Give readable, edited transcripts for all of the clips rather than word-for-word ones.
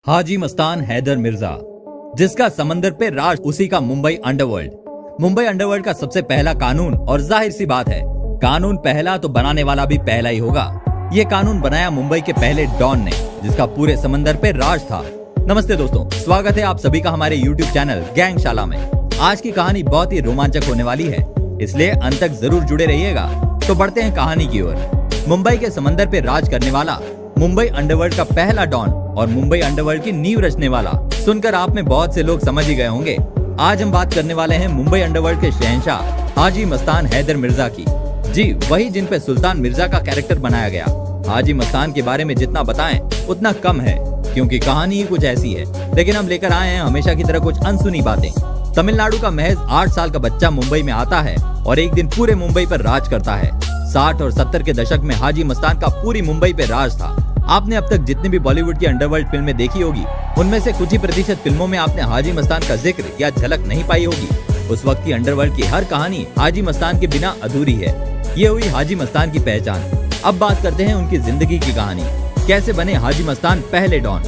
हाजी मस्तान हैदर मिर्जा, जिसका समंदर पे राज, उसी का मुंबई अंडरवर्ल्ड। मुंबई अंडरवर्ल्ड का सबसे पहला कानून, और जाहिर सी बात है कानून पहला तो बनाने वाला भी पहला ही होगा। ये कानून बनाया मुंबई के पहले डॉन ने, जिसका पूरे समंदर पे राज था। नमस्ते दोस्तों, स्वागत है आप सभी का हमारे YouTube चैनल गैंगशाला में। आज की कहानी बहुत ही रोमांचक होने वाली है, इसलिए अंत तक जरूर जुड़े रहिएगा। तो बढ़ते हैं कहानी की ओर। मुंबई के समंदर पे राज करने वाला, मुंबई अंडरवर्ल्ड का पहला डॉन और मुंबई अंडरवर्ल्ड की नींव रचने वाला, सुनकर आप में बहुत से लोग समझ ही गए होंगे। आज हम बात करने वाले हैं मुंबई अंडरवर्ल्ड के शहंशाह हाजी मस्तान हैदर मिर्जा की। जी वही जिन पे सुल्तान मिर्जा का कैरेक्टर बनाया गया। हाजी मस्तान के बारे में जितना बताएं उतना कम है, क्योंकि कहानी ही कुछ ऐसी है। लेकिन हम लेकर आए हैं हमेशा की तरह कुछ अनसुनी बातें। तमिलनाडु का महज 8 साल का बच्चा मुंबई में आता है और एक दिन पूरे मुंबई पर राज करता है। 60 और 70 के दशक में हाजी मस्तान का पूरी मुंबई पे राज था। आपने अब तक जितनी भी बॉलीवुड की अंडरवर्ल्ड फिल्में देखी होगी, उनमें से कुछ ही प्रतिशत फिल्मों में आपने हाजी मस्तान का जिक्र या झलक नहीं पाई होगी। उस वक्त की अंडरवर्ल्ड की हर कहानी हाजी मस्तान के बिना अधूरी है। ये हुई हाजी मस्तान की पहचान। अब बात करते हैं उनकी जिंदगी की कहानी। कैसे बने हाजी मस्तान पहले डॉन।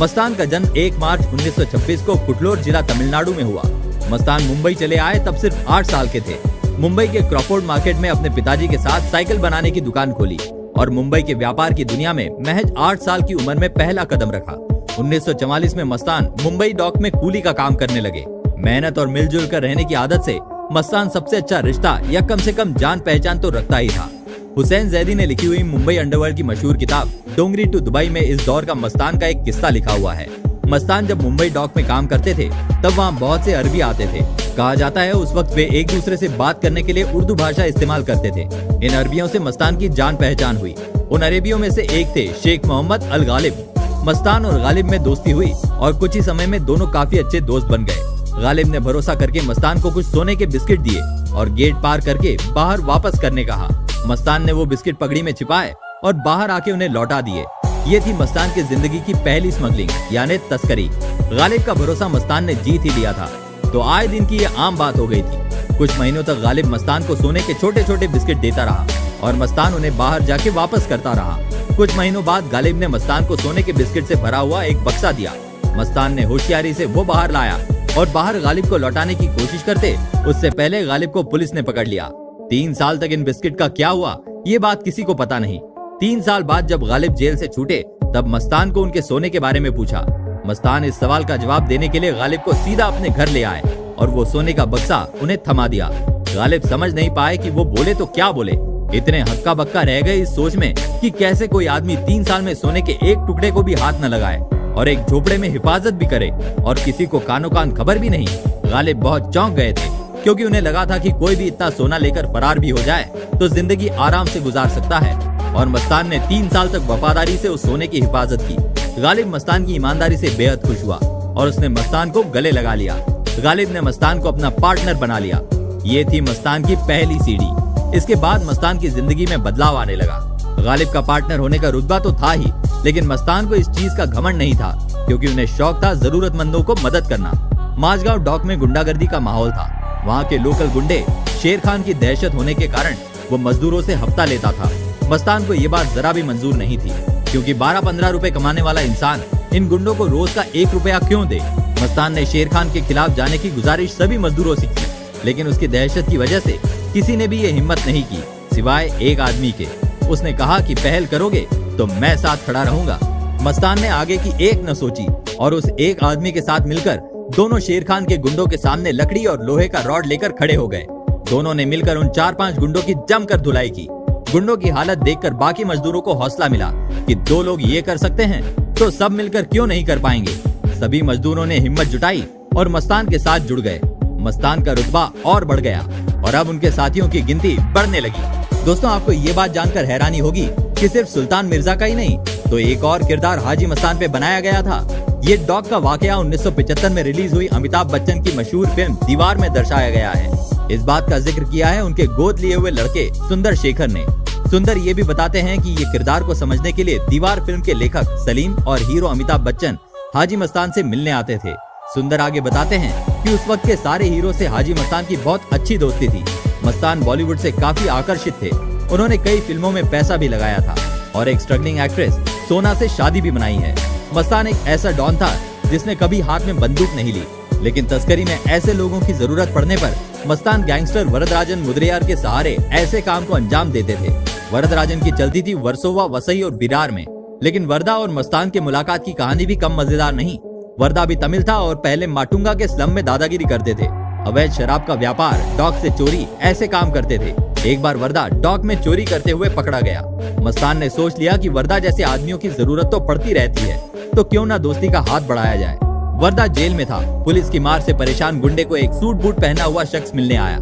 मस्तान का जन्म 1 मार्च 1926 को कुटलोर जिला तमिलनाडु में हुआ। मस्तान मुंबई चले आए तब सिर्फ 8 साल के थे। मुंबई के क्रॉफोर्ड मार्केट में अपने पिताजी के साथ साइकिल बनाने की दुकान खोली और मुंबई के व्यापार की दुनिया में महज 8 साल की उम्र में पहला कदम रखा। 1944 में मस्तान मुंबई डॉक में कूली का काम करने लगे। मेहनत और मिलजुल कर रहने की आदत से मस्तान सबसे अच्छा रिश्ता या कम से कम जान पहचान तो रखता ही था। हुसैन जैदी ने लिखी हुई मुंबई अंडरवर्ल्ड की मशहूर किताब डोंगरी टू दुबई में इस दौर का मस्तान का एक किस्सा लिखा हुआ है। मस्तान जब मुंबई डॉक में काम करते थे तब वहाँ बहुत से अरबी आते थे। कहा जाता है उस वक्त वे एक दूसरे से बात करने के लिए उर्दू भाषा इस्तेमाल करते थे। इन अरबियों से मस्तान की जान पहचान हुई। उन अरबियों में से एक थे शेख मोहम्मद अल गालिब। मस्तान और गालिब में दोस्ती हुई और कुछ ही समय में दोनों काफी अच्छे दोस्त बन गए। गालिब ने भरोसा करके मस्तान को कुछ सोने के बिस्किट दिए और गेट पार करके बाहर वापस करने कहा। मस्तान ने वो बिस्किट पगड़ी में छिपाए और बाहर आके उन्हें लौटा दिए। ये थी मस्तान की जिंदगी की पहली स्मगलिंग यानी तस्करी। गालिब का भरोसा मस्तान ने जीत ही लिया था, तो आए दिन की ये आम बात हो गई थी। कुछ महीनों तक गालिब मस्तान को सोने के छोटे छोटे बिस्किट देता रहा और मस्तान उन्हें बाहर जाके वापस करता रहा। कुछ महीनों बाद गालिब ने मस्तान को सोने के बिस्किट से भरा हुआ एक बक्सा दिया। मस्तान ने होशियारी से वो बाहर लाया और बाहर गालिब को लौटाने की कोशिश करते उससे पहले गालिब को पुलिस ने पकड़ लिया। 3 साल तक इन बिस्किट का क्या हुआ ये बात किसी को पता नहीं। 3 साल बाद जब गालिब जेल से छूटे तब मस्तान को उनके सोने के बारे में पूछा। मस्तान इस सवाल का जवाब देने के लिए गालिब को सीधा अपने घर ले आए और वो सोने का बक्सा उन्हें थमा दिया। गालिब समझ नहीं पाए कि वो बोले तो क्या बोले। इतने हक्का बक्का रह गए इस सोच में कि कैसे कोई आदमी 3 साल में सोने के एक टुकड़े को भी हाथ न लगाए और एक झोपड़े में हिफाजत भी करे और किसी को कानो कान खबर भी नहीं। गालिब बहुत चौंक गए थे, क्योंकि उन्हें लगा था कि कोई भी इतना सोना लेकर फरार भी हो जाए तो जिंदगी आराम से गुजार सकता है। और मस्तान ने 3 साल तक वफादारी से उस सोने की हिफाजत की। गालिब मस्तान की ईमानदारी से बेहद खुश हुआ और उसने मस्तान को गले लगा लिया। गालिब ने मस्तान को अपना पार्टनर बना लिया। ये थी मस्तान की पहली सीढ़ी। इसके बाद मस्तान की जिंदगी में बदलाव आने लगा। गालिब का पार्टनर होने का रुतबा तो था ही, लेकिन मस्तान को इस चीज का घमंड नहीं था, क्योंकि उन्हें शौक था जरूरतमंदों को मदद करना। माझगांव डॉक में गुंडागर्दी का माहौल था। वहाँ के लोकल गुंडे शेर खान की दहशत होने के कारण वो मजदूरों से हफ्ता लेता था। मस्तान को ये बात जरा भी मंजूर नहीं थी, क्योंकि 12-15 रुपए कमाने वाला इंसान इन गुंडों को रोज का 1 रुपया क्यों दे। मस्तान ने शेर खान के खिलाफ जाने की गुजारिश सभी मजदूरों से की, लेकिन उसकी दहशत की वजह से किसी ने भी ये हिम्मत नहीं की, सिवाय एक आदमी के। उसने कहा कि पहल करोगे तो मैं साथ खड़ा रहूंगा। मस्तान ने आगे की एक न सोची और उस एक आदमी के साथ मिलकर दोनों शेर खान के गुंडों के सामने लकड़ी और लोहे का रॉड लेकर खड़े हो गए। दोनों ने मिलकर उन 4-5 गुंडों की जमकर धुलाई की। गुंडों की हालत देखकर बाकी मजदूरों को हौसला मिला कि 2 लोग ये कर सकते हैं तो सब मिलकर क्यों नहीं कर पाएंगे। सभी मजदूरों ने हिम्मत जुटाई और मस्तान के साथ जुड़ गए। मस्तान का रुतबा और बढ़ गया और अब उनके साथियों की गिनती बढ़ने लगी। दोस्तों, आपको ये बात जानकर हैरानी होगी कि सिर्फ सुल्तान मिर्जा का ही नहीं, तो एक और किरदार हाजी मस्तान पे बनाया गया था। ये डॉग का वाकया 1975 में रिलीज हुई अमिताभ बच्चन की मशहूर फिल्म दीवार में दर्शाया गया है। इस बात का जिक्र किया है उनके गोद लिए हुए लड़के सुंदर शेखर ने। सुंदर ये भी बताते हैं कि ये किरदार को समझने के लिए दीवार फिल्म के लेखक सलीम और हीरो अमिताभ बच्चन हाजी मस्तान से मिलने आते थे। सुंदर आगे बताते हैं कि उस वक्त के सारे हीरो से हाजी मस्तान की बहुत अच्छी दोस्ती थी। मस्तान बॉलीवुड से काफी आकर्षित थे। उन्होंने कई फिल्मों में पैसा भी लगाया था और एक स्ट्रगलिंग एक्ट्रेस सोना से शादी भी बनाई है। मस्तान एक ऐसा डॉन था जिसने कभी हाथ में बंदूक नहीं ली, लेकिन तस्करी में ऐसे लोगों की जरूरत पड़ने पर मस्तान गैंगस्टर वरदराजन मुदलियार के सहारे ऐसे काम को अंजाम देते थे। वरदराजन की चलती थी वर्सोवा, वसई और विरार में, लेकिन वरदा और मस्तान के मुलाकात की कहानी भी कम मजेदार नहीं। वरदा भी तमिल था और पहले माटुंगा के स्लम में दादागिरी करते थे। अवैध शराब का व्यापार, डॉग से चोरी, ऐसे काम करते थे। एक बार वरदा डॉग में चोरी करते हुए पकड़ा गया। मस्तान ने सोच लिया कि वरदा जैसे आदमियों की जरूरत तो पड़ती रहती है, तो क्यों ना दोस्ती का हाथ बढ़ाया जाए। वरदा जेल में था। पुलिस की मार से परेशान गुंडे को एक सूट बूट पहना हुआ शख्स मिलने आया।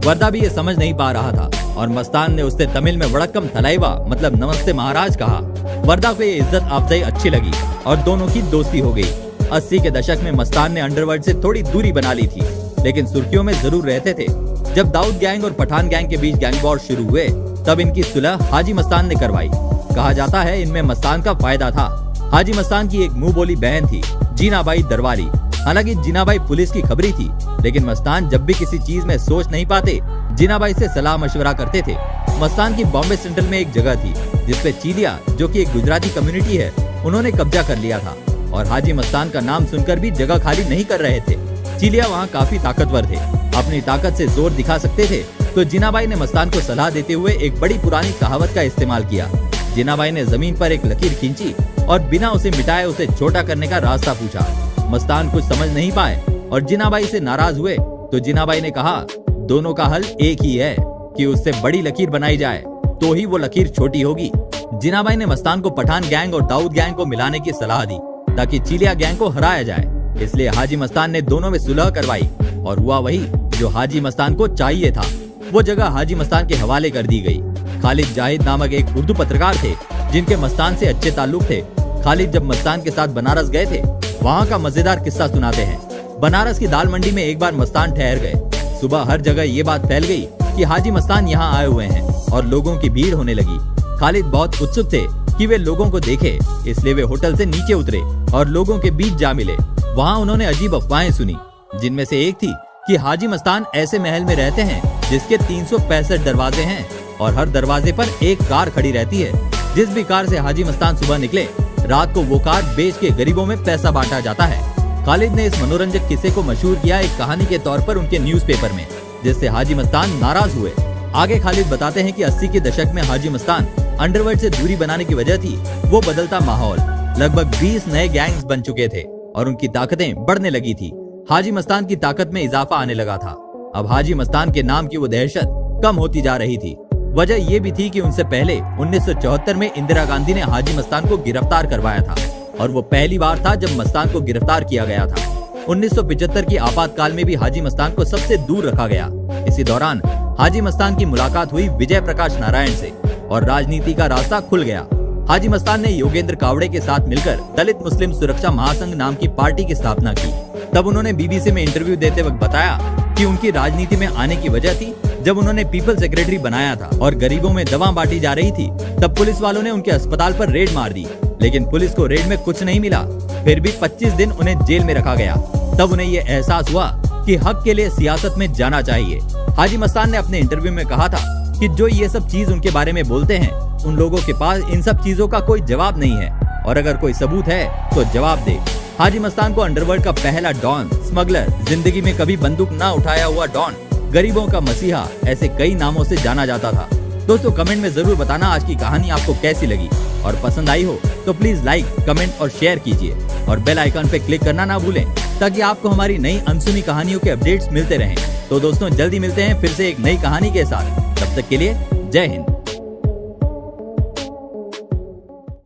वरदा भी ये समझ नहीं पा रहा था और मस्तान ने उससे तमिल में वड़क्कम थलाइवा मतलब नमस्ते महाराज कहा। वरदा को ये इज्जत अफजाई अच्छी लगी और दोनों की दोस्ती हो गई। 80 के दशक में मस्तान ने अंडरवर्ल्ड से थोड़ी दूरी बना ली थी, लेकिन सुर्खियों में जरूर रहते थे। जब दाऊद गैंग और पठान गैंग के बीच गैंग वॉर शुरू हुए, तब इनकी सुलह हाजी मस्तान ने करवाई। कहा जाता है इनमें मस्तान का फायदा था। हाजी मस्तान की एक मुंह बोली बहन थी, जीनाबाई दरवाली। हालांकि जीनाबाई पुलिस की खबरी थी, लेकिन मस्तान जब भी किसी चीज में सोच नहीं पाते, जीनाबाई से सलाह मशवरा करते थे। मस्तान की बॉम्बे सेंट्रल में एक जगह थी जिसपे चीलिया, जो कि एक गुजराती कम्युनिटी है, उन्होंने कब्जा कर लिया था और हाजी मस्तान का नाम सुनकर भी जगह खाली नहीं कर रहे थे। चीलिया वहाँ काफी ताकतवर थे, अपनी ताकत से जोर दिखा सकते थे, तो जीनाबाई ने मस्तान को सलाह देते हुए एक बड़ी पुरानी कहावत का इस्तेमाल किया। जीनाबाई ने जमीन पर एक लकीर खींची और बिना उसे मिटाए उसे छोटा करने का रास्ता पूछा। मस्तान कुछ समझ नहीं पाए और जीनाबाई से नाराज हुए, तो जीनाबाई ने कहा दोनों का हल एक ही है कि उससे बड़ी लकीर बनाई जाए, तो ही वो लकीर छोटी होगी। जीनाबाई ने मस्तान को पठान गैंग और दाऊद गैंग को मिलाने की सलाह दी ताकि चीलिया गैंग को हराया जाए। इसलिए हाजी मस्तान ने दोनों में सुलह करवाई और हुआ वही जो हाजी मस्तान को चाहिए था। वो जगह हाजी मस्तान के हवाले कर दी गई। खालिद जाहिद नामक एक उर्दू पत्रकार थे जिनके मस्तान से अच्छे ताल्लुक थे। खालिद जब मस्तान के साथ बनारस गए थे, वहाँ का मजेदार किस्सा सुनाते हैं। बनारस की दाल मंडी में एक बार मस्तान ठहर गए। सुबह हर जगह ये बात फैल गई कि हाजी मस्तान यहाँ आए हुए हैं और लोगों की भीड़ होने लगी। खालिद बहुत उत्सुक थे कि वे लोगों को देखे, इसलिए वे होटल से नीचे उतरे और लोगों के बीच जा मिले। वहाँ उन्होंने अजीब अफवाहें सुनी, जिनमें से एक थी कि हाजी मस्तान ऐसे महल में रहते हैं जिसके 365 दरवाजे हैं और हर दरवाजे पर एक कार खड़ी रहती है। जिस भी कार से हाजी मस्तान सुबह निकले, रात को वो कार बेच के गरीबों में पैसा बांटा जाता है। खालिद ने इस मनोरंजक किस्से को मशहूर किया एक कहानी के तौर पर उनके न्यूज़पेपर में, जिससे हाजी मस्तान नाराज हुए। आगे खालिद बताते हैं कि 80 के दशक में हाजी मस्तान अंडरवर्ल्ड से दूरी बनाने की वजह थी वो बदलता माहौल। लगभग 20 नए गैंग्स बन चुके थे और उनकी ताकतें बढ़ने लगी थी। हाजी मस्तान की ताकत में इजाफा आने लगा था। अब हाजी मस्तान के नाम की वो दहशत कम होती जा रही थी। वजह ये भी थी कि उनसे पहले 1974 में इंदिरा गांधी ने हाजी मस्तान को गिरफ्तार करवाया था और वो पहली बार था जब मस्तान को गिरफ्तार किया गया था। 1975 की आपातकाल में भी हाजी मस्तान को सबसे दूर रखा गया। इसी दौरान हाजी मस्तान की मुलाकात हुई विजय प्रकाश नारायण से और राजनीति का रास्ता खुल गया। हाजी मस्तान ने योगेंद्र कावड़े के साथ मिलकर दलित मुस्लिम सुरक्षा महासंघ नाम की पार्टी की स्थापना की। तब उन्होंने बीबीसी में इंटरव्यू देते वक्त बताया कि उनकी राजनीति में आने की वजह थी जब उन्होंने पीपल सेक्रेटरी बनाया था और गरीबों में दवा बांटी जा रही थी, तब पुलिस वालों ने उनके अस्पताल पर रेड मार दी, लेकिन पुलिस को रेड में कुछ नहीं मिला। फिर भी 25 दिन उन्हें जेल में रखा गया। तब उन्हें ये एहसास हुआ कि हक के लिए सियासत में जाना चाहिए। हाजी मस्तान ने अपने इंटरव्यू में कहा था कि जो ये सब चीज उनके बारे में बोलते हैं, उन लोगों के पास इन सब चीजों का कोई जवाब नहीं है और अगर कोई सबूत है तो जवाब दे। हाजी मस्तान को अंडरवर्ल्ड का पहला डॉन, स्मगलर, जिंदगी में कभी बंदूक ना उठाया हुआ डॉन, गरीबों का मसीहा, ऐसे कई नामों से जाना जाता था। दोस्तों कमेंट में जरूर बताना आज की कहानी आपको कैसी लगी और पसंद आई हो तो प्लीज लाइक, कमेंट और शेयर कीजिए और बेल आइकन पे क्लिक करना ना भूलें ताकि आपको हमारी नई अनसुनी कहानियों के अपडेट्स मिलते रहें। तो दोस्तों जल्दी मिलते हैं फिर से एक नई कहानी के साथ। तब तक के लिए जय हिंद।